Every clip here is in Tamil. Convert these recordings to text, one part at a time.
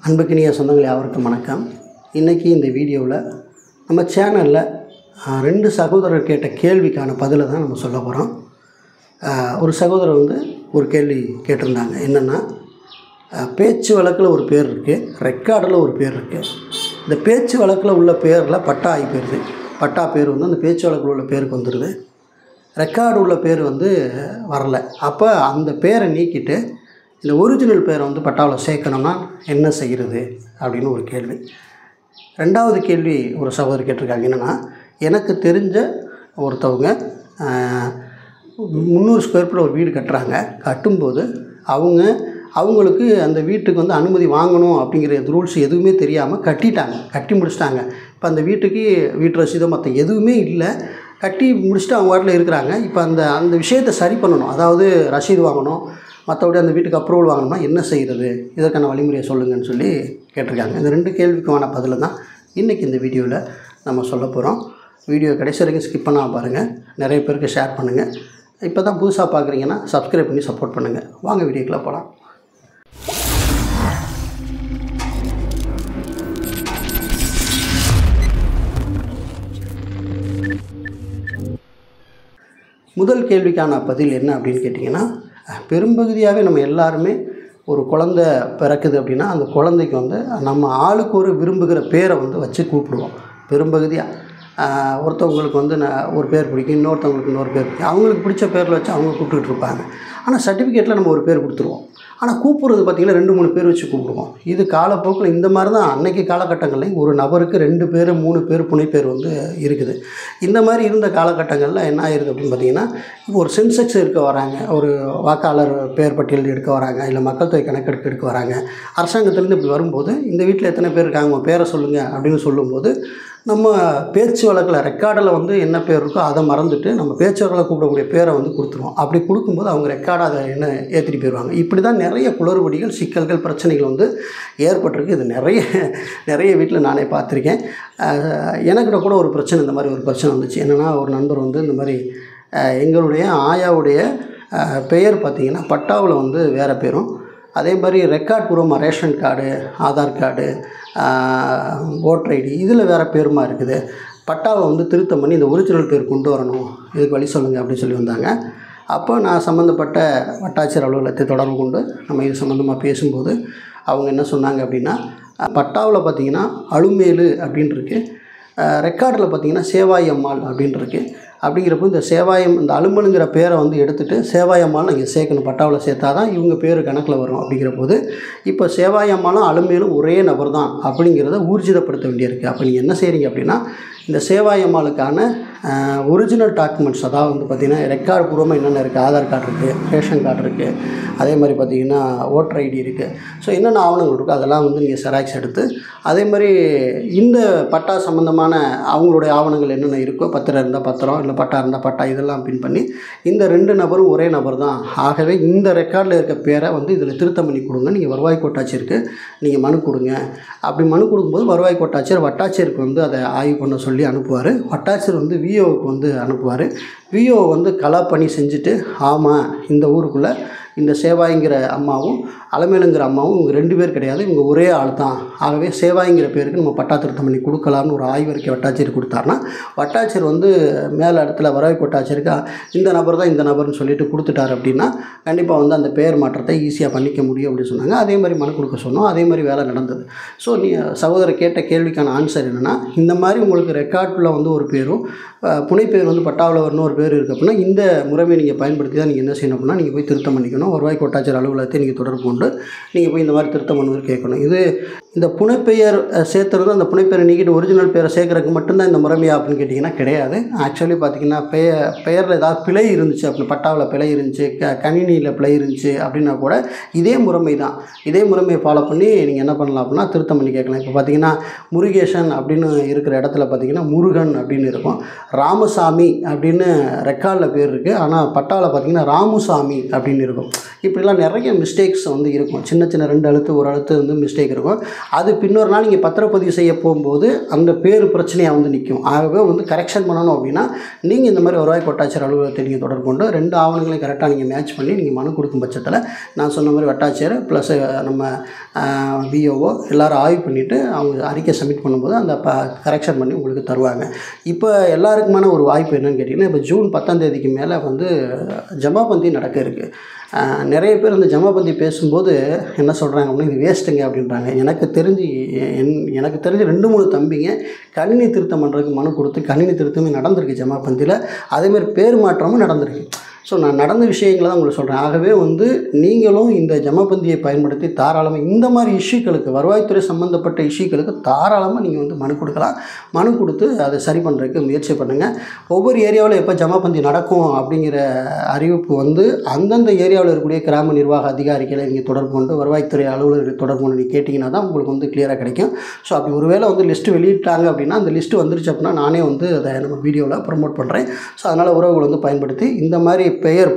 அன்புக்கினிய சொந்தங்கள் யாவருக்கும் வணக்கம். இன்றைக்கி இந்த வீடியோவில் நம்ம சேனலில் 2 சகோதரர் கேட்ட கேள்விக்கான பதிலை தான் நம்ம சொல்ல போகிறோம். ஒரு சகோதரர் ஒரு கேள்வி கேட்டிருந்தாங்க. என்னென்னா, பேச்சு வழக்கில் ஒரு பேர் இருக்குது, ரெக்கார்டில் ஒரு பேர் இருக்குது. இந்த பேச்சு வழக்கில் உள்ள பேரில் பட்டா ஆகி போயிடுது. பட்டா பேர் அந்த பேச்சு வழக்கில் உள்ள பேருக்கு வந்துடுது. ரெக்கார்டு உள்ள பேர் வரலை. அப்போ அந்த பேரை நீக்கிட்டு இந்த ஒரிஜினல் பேரை பட்டாவில் சேர்க்கணும்னா என்ன செய்கிறது அப்படின்னு ஒரு கேள்வி. 2வது கேள்வி ஒரு சகோதரி கேட்டிருக்காங்க. என்னென்னா, எனக்கு தெரிஞ்ச ஒருத்தவங்க 300 ஸ்கொயர் ஃபீட் ஒரு வீடு கட்டுறாங்க. கட்டும்போது அவங்களுக்கு அந்த வீட்டுக்கு அனுமதி வாங்கணும் அப்படிங்கிற ரூல்ஸ் எதுவுமே தெரியாமல் கட்டிட்டாங்க. கட்டி முடிச்சிட்டாங்க. இப்போ அந்த வீட்டுக்கு வீட்டு ரசீதோ மற்ற எதுவுமே இல்லை. கட்டி முடிச்சுட்டு அவங்க வாட்டில் இருக்கிறாங்க. இப்போ அந்த விஷயத்தை சரி பண்ணணும். அதாவது ரசீது வாங்கணும், மற்றபடி அந்த வீட்டுக்கு அப்ரூவல் வாங்கணும்னா என்ன செய்கிறது, இதற்கான வழிமுறையை சொல்லுங்கன்னு சொல்லி கேட்டிருக்காங்க. இந்த 2 கேள்விக்குமான பதில் தான் இன்றைக்கி இந்த வீடியோவில் நம்ம சொல்ல போகிறோம். வீடியோ கடைசி வரைக்கும் ஸ்கிப் பண்ணாமல் பாருங்கள். நிறைய பேருக்கு ஷேர் பண்ணுங்கள். இப்போ தான் புதுசாக பார்க்குறீங்கன்னா சப்ஸ்கிரைப் பண்ணி சப்போர்ட் பண்ணுங்கள். வாங்க வீடியோக்குள்ளே போகலாம். முதல் கேள்விக்கான பதில் என்ன அப்படின்னு கேட்டிங்கன்னா, பெரும்பகுதியாகவே நம்ம எல்லாருமே ஒரு குழந்தை பிறக்குது அப்படின்னா அந்த குழந்தைக்கு நம்ம ஆளுக்கு ஒரு விரும்புகிற பேரை வச்சு கூப்பிடுவோம். பெரும்பகுதியாக ஒருத்தவங்களுக்கு ஒரு பேர் பிடிக்கும், இன்னொருத்தவங்களுக்கு இன்னொரு பேர் பிடிக்கும். அவங்களுக்கு பிடிச்ச பேரில் வச்சு அவங்க கூப்பிட்டுக்கிட்டு இருப்பாங்க. ஆனால் சர்டிஃபிகேட்டில் நம்ம ஒரு பேர் கொடுத்துருவோம். ஆனால் கூப்பிட்றது பார்த்திங்கன்னா 2-3 பேர் வச்சு கூப்பிடுவோம். இது காலப்போக்கில் இந்த மாதிரி தான் அன்றைக்கி காலகட்டங்களில் ஒரு நபருக்கு 2 பேர் 3 பேர் புனைப்பேர் இருக்குது. இந்த மாதிரி இருந்த காலகட்டங்களில் என்ன ஆயிடுது அப்படின்னு பார்த்திங்கன்னா, இப்போ ஒரு சென்செக்ஸ் எடுக்க வராங்க, ஒரு வாக்காளர் பேர் பட்டியல் எடுக்க வராங்க, இல்லை மக்கள் தொகை கணக்கெடுக்க எடுக்க வராங்க. அரசாங்கத்திலேருந்து இப்படி வரும்போது இந்த வீட்டில் எத்தனை பேர் இருக்காங்க, உங்கள் பேரை சொல்லுங்கள் அப்படின்னு சொல்லும்போது நம்ம பேச்சு வழக்கில் ரெக்கார்டில் என்ன பேர் இருக்கோ அதை மறந்துட்டு நம்ம பேச்சு வழக்கில் கூப்பிடக்கூடிய பேரை கொடுத்துருவோம். அப்படி கொடுக்கும்போது அவங்க ரெக்கார்டை அதை ஏற்றிட்டு போயிடுவாங்க. இப்படி தான் நிறைய குளறுபடிகள், சிக்கல்கள், பிரச்சனைகள் ஏற்பட்டிருக்கு. இது நிறைய வீட்டில் நானே பார்த்துருக்கேன். எனக்கிட்ட கூட ஒரு பிரச்சனை, இந்த மாதிரி ஒரு பிரச்சனை வந்துச்சு. என்னென்னா, ஒரு நண்பர் இந்த மாதிரி எங்களுடைய ஆயாவுடைய பெயர் பார்த்திங்கன்னா பட்டாவில் வேறு பேரும், அதே மாதிரி ரெக்கார்ட் பூர்வமாக ration card, Aadhaar card, voter ID இதில் வேறு பேருமா இருக்குது. பட்டாவை திருத்தம் பண்ணி இந்த ஒரிஜினல் பேர் கொண்டு வரணும், இதுக்கு வழி சொல்லுங்கள் அப்படின்னு சொல்லி வந்தாங்க. அப்போ நான் சம்மந்தப்பட்ட வட்டாட்சியர் அலுவலகத்தை தொடர்பு கொண்டு நம்ம இது சம்மந்தமாக பேசும்போது அவங்க என்ன சொன்னாங்க அப்படின்னா, பட்டாவில் பார்த்திங்கன்னா அலுமேலு அப்படின்னு இருக்குது, ரெக்கார்டில் பார்த்திங்கன்னா சேவாய் அம்மாள் அப்படின்னு இருக்குது. அப்படிங்கிறப்போ இந்த சேவாயம், இந்த அலுமலுங்கிற பேரை எடுத்துகிட்டு சேவாயம்மாள் இங்கே சேர்க்கணும், பட்டாவில் சேர்த்தா தான் இவங்க பேர் கணக்கில் வரும். அப்படிங்கிற போது இப்போ சேவாயம்மாளும் அலுமேலும் ஒரே நபர் தான் அப்படிங்கிறத ஊர்ஜிதப்படுத்த வேண்டியிருக்கு. அப்போ நீங்கள் என்ன செய்கிறீங்க அப்படின்னா, இந்த சேவாயம்மாளுக்கான ஒரிஜினல் டாக்குமெண்ட்ஸ், அதாவது பார்த்திங்கன்னா ரெக்கார்டு பூர்வமாக என்னென்ன இருக்குது, ஆதார் கார்டு இருக்குது, ரேஷன் கார்டு இருக்குது, அதே மாதிரி பார்த்திங்கன்னா ஓட்டர் ஐடி இருக்குது. ஸோ என்னென்ன ஆவணங்கள் இருக்கோ அதெல்லாம் நீங்கள் செராக்ஸ் எடுத்து, அதே மாதிரி இந்த பட்டா சம்மந்தமான அவங்களுடைய ஆவணங்கள் என்னென்ன இருக்கோ, பத்திரம் இருந்தால் பத்திரம், இல்லை பட்டா இருந்தால் பட்டா, இதெல்லாம் பின் பண்ணி இந்த 2 நபரும் ஒரே நபர் தான், ஆகவே இந்த ரெக்கார்டில் இருக்க பேரை இதில் திருத்தம் பண்ணி கொடுங்க, நீங்கள் வருவாய் கோட்டாட்சியருக்கு நீங்கள் மனு கொடுங்க. அப்படி மனு கொடுக்கும்போது வருவாய் கோட்டாட்சியர் வட்டாட்சியருக்கு அதை ஆய்வு பண்ண சொல்லி அனுப்புவார். வட்டாட்சியர் விஓவுக்கு அனுப்புவார். விஓ கள பணி செஞ்சுட்டு, ஆமாம் இந்த ஊருக்குள்ளே இந்த சேவாய்ங்கிற அம்மாவும் அலமேலுங்கிற அம்மாவும் இவங்க 2 பேர் கிடையாது, இவங்க ஒரே ஆள் தான், ஆகவே சேவாய்ங்கிற பேருக்கு நம்ம பட்டா திருத்தம் பண்ணி கொடுக்கலாம்னு ஒரு ஆய்வறிக்கை வட்டாட்சியர் கொடுத்தாருன்னா, வட்டாட்சியர் மேலே இடத்துல வருவாய் கோட்டாட்சியருக்கு இந்த நபர் தான் இந்த நபர்னு சொல்லிட்டு கொடுத்துட்டார் அப்படின்னா கண்டிப்பாக அந்த பேர் மாற்றத்தை ஈஸியாக பண்ணிக்க முடியும் அப்படின்னு சொன்னாங்க. அதே மாதிரி மனு கொடுக்க சொன்னோம். அதே மாதிரி வேலை நடந்தது. ஸோ சகோதரர் கேட்ட கேள்விக்கான ஆன்சர் என்னென்னா, இந்த மாதிரி உங்களுக்கு ரெக்கார்டில் ஒரு பேரும் புனைப்பேர் பட்டாவில் இன்னொரு பேர் இருக்குது அப்படின்னா இந்த முறையை நீங்கள் பயன்படுத்தி தான் நீங்கள் என்ன செய்யணும் அப்படின்னா, நீங்கள் போய் திருத்தம் பண்ணிக்கணும். வருவாய் கோட்டாட்சியர் அலுவலகத்தை நீங்கள் தொடர்பு கொண்டு நீங்கள் போய் இந்த மாதிரி திருத்தம் பண்ணுவது கேட்கணும். இந்த புனைப்பெயர் சேர்த்துறது, அந்த புனைப்பெயரை நீக்கிட்டு ஒரிஜினல் பேரை சேர்க்குறதுக்கு மட்டும்தான் இந்த முறைமையா அப்படின்னு கேட்டிங்கன்னா கிடையாது. ஆக்சுவலி பார்த்திங்கன்னா பெயரில் ஏதாவது பிழை இருந்துச்சு அப்படின்னு, பட்டாவில் பிழை இருந்துச்சு, கணினியில் பிழை இருந்துச்சு அப்படின்னா கூட இதே முறைமை தான். இதே முறைமையை ஃபாலோ பண்ணி நீங்கள் என்ன பண்ணலாம் அப்படின்னா திருத்தம் பண்ணி கேட்கலாம். இப்போ பார்த்திங்கன்னா முருகேசன் அப்படின்னு இருக்கிற இடத்துல பார்த்திங்கன்னா முருகன் அப்படின்னு இருக்கும், ராமசாமி அப்படின்னு ரெக்கார்டில் பேர் இருக்குது, ஆனால் பட்டாவில் பார்த்திங்கன்னா ராமுசாமி அப்படின்னு இருக்கும். இப்படிலாம் நிறைய மிஸ்டேக்ஸ் வந்து இருக்கும். சின்ன சின்ன 2 எழுத்து 1 எழுத்து வந்து மிஸ்டேக் இருக்கும். அது பின்னொரு நாள் நீங்கள் பத்திரப்பதிவு செய்ய போகும்போது அந்த பேர் பிரச்சனையாக வந்து நிற்கும். ஆகவே வந்து கரெக்ஷன் பண்ணணும் அப்படின்னா நீங்கள் இந்த மாதிரி வருவாய் கோட்டாட்சியர் அலுவலகத்தை நீங்கள் தொடர்பு கொண்டு 2 ஆவணங்களையும் கரெக்டாக நீங்கள் மேட்ச் பண்ணி நீங்கள் மனு கொடுக்கும் பட்சத்தில் நான் சொன்ன மாதிரி வட்டாட்சியர் ப்ளஸ் நம்ம விஓஓ எல்லோரும் ஆய்வு பண்ணிவிட்டு அவங்க அறிக்கை சப்மிட் பண்ணும்போது அந்த கரெக்ஷன் பண்ணி உங்களுக்கு தருவாங்க. இப்போ எல்லாருக்குமான ஒரு வாய்ப்பு என்னென்னு கேட்டிங்கன்னா, இப்போ ஜூன் 10ஆம் தேதிக்கு மேலே வந்து ஜமாபந்தி நடக்க இருக்குது. நிறைய பேர் அந்த ஜமாபந்தி பேசும்போது என்ன சொல்கிறாங்க அப்படின்னா, இது வேஸ்ட்டுங்க அப்படின்றாங்க. எனக்கு தெரிஞ்சு 2-3 தம்பிங்க கணினி திருத்தம் பண்ணுறதுக்கு மனு கொடுத்து கணினி திருத்தமே நடந்திருக்கு ஜமாபந்தியில். அதேமாதிரி பேர் மாற்றமும் நடந்திருக்கு. ஸோ நான் நடந்த விஷயங்களை தான் உங்களுக்கு சொல்கிறேன். ஆகவே வந்து நீங்களும் இந்த ஜமாபந்தியை பயன்படுத்தி தாராளமாக இந்த மாதிரி இஷ்யூக்களுக்கு, வருவாய்த்துறை சம்மந்தப்பட்ட இஷ்யூக்களுக்கு தாராளமாக நீங்கள் வந்து மனு கொடுக்கலாம். மனு கொடுத்து அதை சரி பண்ணுறதுக்கு முயற்சி பண்ணுங்கள். ஒவ்வொரு ஏரியாவில் எப்போ ஜமாபந்தி நடக்கும் அப்படிங்கிற அறிவிப்பு வந்து அந்தந்த ஏரியாவில் இருக்கக்கூடிய கிராம நிர்வாக அதிகாரிகளை நீங்கள் தொடர்பு கொண்டு, வருவாய்த்துறை அலுவலர்களை தொடர்பு கொண்டு நீங்கள் கேட்டிங்கன்னா தான் உங்களுக்கு வந்து கிளியராக கிடைக்கும். ஸோ அப்படி ஒருவேளை வந்து லிஸ்ட்டு வெளியிட்டாங்க அப்படின்னா, அந்த லிஸ்ட்டு வந்துருச்சு அப்படின்னா நானே வந்து அதை நம்ம வீடியோவில் ப்ரமோட் பண்ணுறேன். ஸோ அதனால் உறவுகள் வந்து பயன்படுத்தி இந்த மாதிரி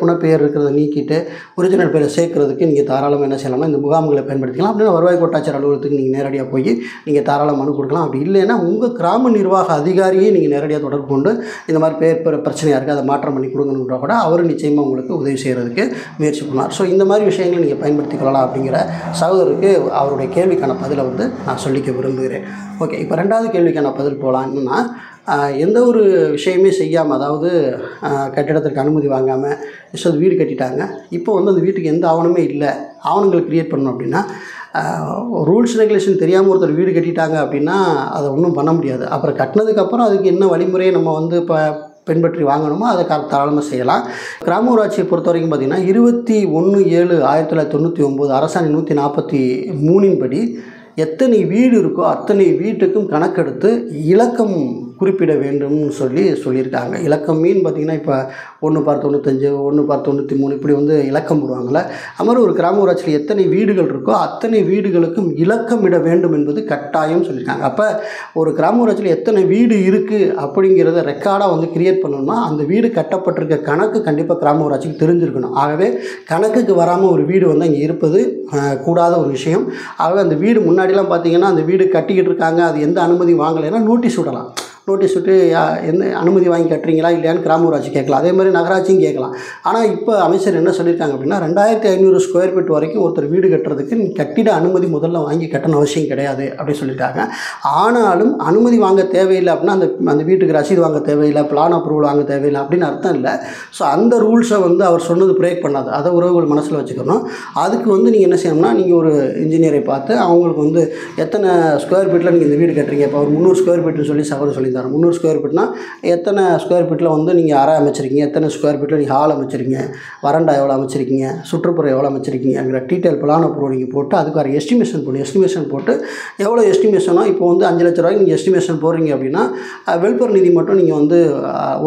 புனப்பெயர் இருக்கிறத நீக்கிட்டு ஒரிஜினல் பேரை சேர்க்கறதுக்கு நீங்கள் தாராளமாக என்ன செய்யலாம்னா இந்த முகாம்களை பயன்படுத்திக்கலாம். அப்படின்னா வருவாய் கோட்டாட்சியர் அலுவலகத்துக்கு நீங்கள் நேரடியாக போய் நீங்கள் தாராளமாக மனு கொடுக்கலாம். அப்படி இல்லைன்னா உங்கள் கிராம நிர்வாக அதிகாரியை நீங்கள் நேரடியாக தொடர்பு கொண்டு இந்த மாதிரி பேர் பிரச்சனையாக இருக்குது, அதை மாற்றம் பண்ணி கொடுங்கணுன்றா கூட அவர் நிச்சயமாக உங்களுக்கு உதவி செய்கிறதுக்கு முயற்சி பண்ணுவார். ஸோ இந்த மாதிரி விஷயங்களை நீங்கள் பயன்படுத்திக் கொள்ளலாம் அப்படிங்கிற சகோதரருக்கு அவருடைய கேள்விக்கான பதிலை வந்து நான் சொல்லிக்க விரும்புகிறேன். ஓகே, இப்போ 2வது கேள்விக்கான பதில் போகலாம். என்னென்னா, எந்த ஒரு விஷயமே செய்யாமல், அதாவது கட்டிடத்திற்கு அனுமதி வாங்காமல் ஜஸ்ட் வீடு கட்டிட்டாங்க. இப்போ வந்து அந்த வீட்டுக்கு எந்த ஆவணமே இல்லை, ஆவணங்கள் க்ரியேட் பண்ணணும் அப்படின்னா ரூல்ஸ் ரெகுலேஷன் தெரியாமல் ஒருத்தர் வீடு கட்டிட்டாங்க அப்படின்னா அதை ஒன்றும் பண்ண முடியாது. அப்புறம் கட்டினதுக்கப்புறம் அதுக்கு என்ன வழிமுறையை நம்ம வந்து பின்பற்றி வாங்கணுமோ அதை தாராளமாக செய்யலாம். கிராம ஊராட்சியை பொறுத்த வரைக்கும் பார்த்திங்கன்னா 21/7/1999 அரசாணை 143 படி எத்தனை வீடு இருக்கோ அத்தனை வீட்டுக்கும் கணக்கெடுத்து இலக்கம் குறிப்பிட வேண்டும்னு சொல்லியிருக்காங்க. இலக்கம் மீன் பார்த்திங்கன்னா இப்போ 1/95, 1/93 இப்படி வந்து இலக்கம் போடுவாங்கள்ல. அது மாதிரி ஒரு கிராம ஊராட்சியில் எத்தனை வீடுகள் இருக்கோ அத்தனை வீடுகளுக்கும் இலக்கமிட வேண்டும் என்பது கட்டாயம் சொல்லியிருக்காங்க. அப்போ ஒரு கிராம ஊராட்சியில் எத்தனை வீடு இருக்குது அப்படிங்கிறத ரெக்கார்டாக வந்து கிரியேட் பண்ணணும்னா அந்த வீடு கட்டப்பட்டிருக்க கணக்கு கண்டிப்பாக கிராம ஊராட்சிக்கு தெரிஞ்சிருக்கணும். ஆகவே கணக்குக்கு வராமல் ஒரு வீடு வந்து அங்கே இருப்பது கூடாத ஒரு விஷயம். ஆகவே அந்த வீடு முன்னாடிலாம் பார்த்திங்கன்னா அந்த வீடு கட்டிக்கிட்டு இருக்காங்க, அது எந்த அனுமதி வாங்கலைன்னா நோட்டீஸ் விடலாம். நோட்டீஸ் விட்டு எந்த அனுமதி வாங்கி கட்டுறீங்களா இல்லையான்னு கிராம ஊராட்சி கேட்கலாம். அதே மாதிரி நகராட்சியும் கேட்கலாம். ஆனால் இப்போ அமைச்சர் என்ன சொல்லியிருக்காங்க அப்படின்னா 2500 ஸ்கொயர் ஃபீட் வரைக்கும் ஒருத்தர் வீடு கட்டுறதுக்கு கட்டிட அனுமதி முதல்ல வாங்கி கட்டணும் அவசியம் கிடையாது அப்படின்னு சொல்லியிருக்காங்க. ஆனாலும் அனுமதி வாங்க தேவையில்லை அப்படின்னா அந்த வீட்டுக்கு ரசீது வாங்க தேவையில்லை, பிளான் அப்ரூவல் வாங்க தேவையில்லை அப்படின்னு அர்த்தம் இல்லை. ஸோ அந்த ரூல்ஸை வந்து அவர் சொன்னது பிரேக் பண்ணாது. அதை உறவுகள் மனசில் வச்சுக்கணும். அதுக்கு வந்து நீங்கள் என்ன செய்யணும்னா, நீங்கள் ஒரு இன்ஜினியரை பார்த்து அவங்களுக்கு வந்து எத்தனை ஸ்கொயர் ஃபீட்டில் நீங்கள் இந்த வீடு கட்டுறீங்க, இப்போ ஒரு 300 ஸ்கொயர் ஃபீட்னு சொல்லி சொல்லியிருந்தார். 300 ஸ்கொயர் ஃபீட்னா எத்தனை ஸ்கொயர் ஃபீட்டில் வந்து நீங்கள் அறை அமைச்சிருக்கீங்க, எத்தனை ஸ்கொயர் ஃபீட்டில் நீங்கள் ஹால் அமைச்சிருக்கீங்க, வறண்டா எவ்வளோ அமைச்சிருக்கீங்க, சுற்றுப்புறம் எவ்வளோ அமைச்சிருக்கீங்கிற டீட்டெயில் பிளான் அப்ரூவல் நீங்கள் போட்டு அதுக்கு ஒரு எஸ்டிமேஷன் போட்டு எவ்வளோ எஸ்டிமேஷனோ இப்போ வந்து 5 லட்ச ரூபாய்க்கு நீங்கள் எஸ்டிமேஷன் போடுறீங்க அப்படின்னா வெல்ஃபேர் நிதி மட்டும் நீங்கள் வந்து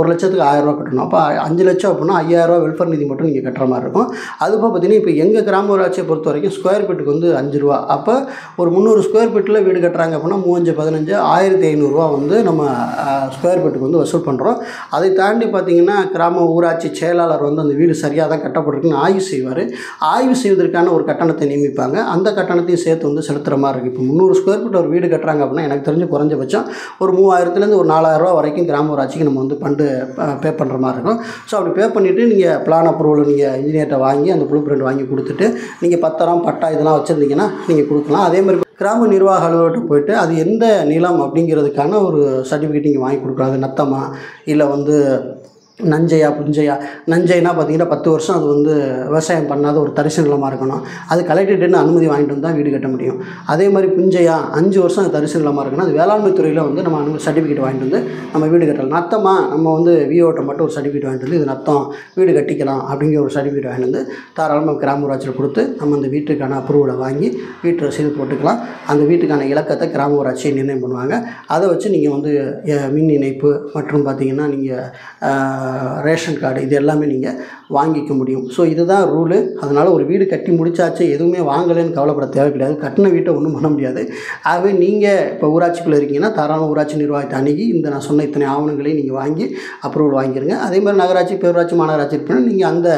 1 லட்சத்துக்கு 1000 ரூபா கட்டணும். அப்போ 5 லட்சம் அப்படின்னா 5000 ரூபா வெல்ஃபேர் நிதி மட்டும் நீங்கள் கட்டுற மாதிரி இருக்கும். அதுப்போ பார்த்தீங்கன்னா இப்போ எங்கள் கிராம ஊராட்சியை பொறுத்த வரைக்கும் ஸ்கொயர் ஃபீட்டுக்கு வந்து 5 ரூபா. அப்போ ஒரு 300 ஸ்கொயர் ஃபீட்டில் வீடு கட்டுறாங்க அப்படின்னா 3×15 1500 ரூபா வந்து நம்ம ஸ்கொயர் ஃபீட்டுக்கு வந்து வசூல் பண்ணுறோம். அதை தாண்டி பார்த்திங்கன்னா கிராம ஊராட்சி செயலாளர் வந்து அந்த வீடு சரியாக தான் கட்டப்பட்டிருக்குன்னு ஆய்வு செய்வார். ஆய்வு செய்வதற்கான ஒரு கட்டணத்தை நியமிப்பாங்க. அந்த கட்டணத்தையும் சேர்த்து வந்து செலுத்துகிற மாதிரி இருக்குது. இப்போ 300 ஸ்கொயர் ஃபீட் ஒரு வீடு கட்டுறாங்க அப்படின்னா எனக்கு தெரிஞ்சு குறைஞ்சபட்சம் ஒரு 3000லேருந்து ஒரு 4000 ரூபா வரைக்கும் கிராம ஊராட்சிக்கு நம்ம வந்து பே பண்ணுற மாதிரி இருக்கும். ஸோ அப்படி பே பண்ணிவிட்டு நீங்கள் பிளான் அப்ரூவல் நீங்கள் இன்ஜினியர்கிட்ட வாங்கி அந்த ப்ளூ பிரிண்ட் வாங்கி கொடுத்துட்டு நீங்கள் பத்திரம் பட்டா இதெல்லாம் வச்சுருந்தீங்கன்னா நீங்கள் கொடுக்கலாம். அதே மாதிரி கிராம நிர்வாக அலுவலகத்துக்கு போய்ட்டு அது எந்த நிலம் அப்படிங்கிறதுக்கான ஒரு சர்டிஃபிகேட் நீங்கள் வாங்கி கொடுக்கலாம். அது நத்தமா இல்லை வந்து நஞ்சையா புஞ்சையா. நஞ்சைனா பார்த்திங்கன்னா 10 வருஷம் அது வந்து விவசாயம் பண்ணாத ஒரு தரிசு நிலமாக இருக்கணும். அது கலெக்டரேட்னு அனுமதி வாங்கிட்டு வந்தால் வீடு கட்ட முடியும். அதே மாதிரி புஞ்சையா 5 வருஷம் அது தரிசு நிலமாக இருக்கணும். அது வேளாண்மை துறையில் வந்து நம்ம சர்டிஃபிகேட் வாங்கிட்டு வந்து நம்ம வீடு கட்டலாம். நத்தமாக நம்ம வந்து விஓட்ட மட்டும் ஒரு சர்டிஃபிகேட் வாங்கிட்டு வந்து இது நத்தம் வீடு கட்டிக்கலாம் அப்படிங்கிற ஒரு சர்டிஃபிகேட் வாங்கிட்டு வந்து தாராளமாக கிராம ஊராட்சியில் கொடுத்து நம்ம அந்த வீட்டுக்கான அப்ரூவலை வாங்கி வீட்டு ரசீது போட்டுக்கலாம். அந்த வீட்டுக்கான இலக்கத்தை கிராம ஊராட்சியை நிர்ணயம் பண்ணுவாங்க. அதை வச்சு நீங்கள் வந்து மின் இணைப்பு மற்றும் பார்த்திங்கன்னா நீங்கள் ரேஷன் கார்டு இது எல்லாமே நீங்கள் வாங்கிக்க முடியும். ஸோ இதுதான் ரூலு. அதனால் ஒரு வீடு கட்டி முடிச்சாச்சு எதுவுமே வாங்கலைன்னு கவலைப்பட தேவை கிடையாது. கட்டின வீட்டை ஒன்றும் பண்ண முடியாது. ஆகவே நீங்கள் இப்போ ஊராட்சிக்குள்ளே இருக்கீங்கன்னா தாராள ஊராட்சி நிர்வாகத்தை அணுகி நான் சொன்ன இத்தனை ஆவணங்களையும் நீங்கள் வாங்கி அப்ரூவல் வாங்கிடுங்க. அதே மாதிரி நகராட்சி, பேரூராட்சி, மாநகராட்சி இருப்பினா நீங்கள் அந்த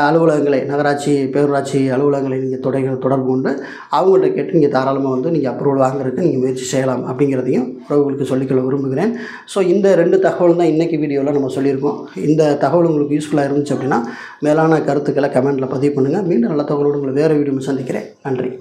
அலுவலகங்களை, நகராட்சி, பேரூராட்சி அலுவலகங்களை நீங்கள் தொடர்பு கொண்டு அவங்கள்ட்ட கேட்டு நீங்கள் தாராளமாக நீங்கள் அப்ரூவல் வாங்குறதுக்கு நீங்கள் முயற்சி செய்யலாம் அப்படிங்கிறதையும் உங்களுக்கு சொல்லிக்கொள்ள விரும்புகிறேன். ஸோ இந்த 2 தகவல் தான் இன்றைக்கி வீடியோவில் நம்ம சொல்லியிருக்கோம். இந்த தகவல் உங்களுக்கு யூஸ்ஃபுல்லாக இருந்துச்சு அப்படின்னா மேலான கருத்துக்களை கமெண்ட்டில் பதிவு பண்ணுங்கள். மீண்டும் நல்ல தகவலோடு உங்களை வேறு வீடியோ சந்திக்கிறேன். நன்றி.